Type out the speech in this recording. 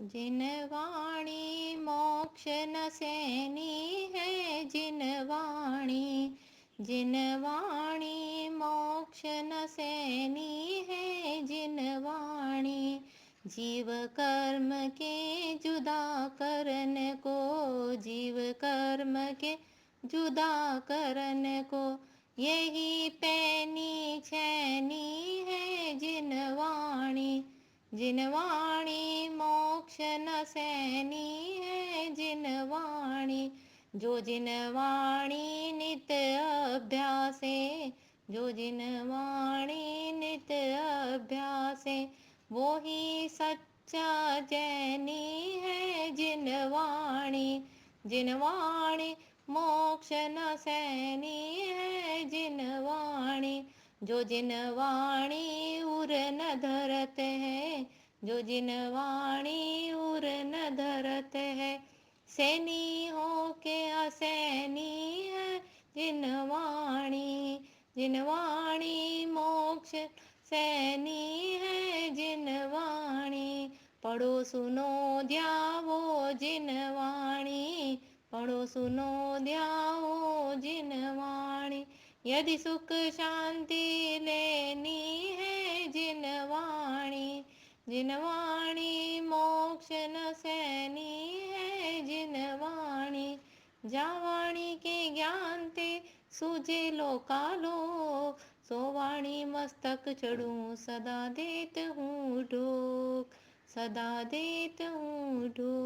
जिन वाणी मोक्ष न सैनी है, जिन वाणी मोक्ष न सैनी है, जिन वाणी जीव कर्म के जुदा करन को, जीव कर्म के जुदा करन को, यही पैनी छैनी है, जिन वाणी मोक्ष न सैनी है, जिन वाणी जो जिन वाणी नित अभ्यासे, जो जिन वाणी नित अभ्यासे, वो ही सच्चा जैनी है, जिन वाणी मोक्ष न सैनी है, जिन वाणी जो जिन वाणी उर न धरत है, जो जिन वाणी उर न धरत है, सैनी हो के असैनी है, जिन वाणी मोक्ष सैनी है, जिन वाणी पढ़ो सुनो ध्यावो, जिन वाणी पढ़ो सुनो ध्यावो, जिन वाणी यदि सुख शांति लेनी है, जिन वाणी मोक्ष न सैनी है, जिन वाणी जा वाणी के ज्ञान ते सूझे लोकालो, सो वाणी मस्तक चढ़ूं सदा देत हूँ ढोक, सदा देत हूँ ढोक।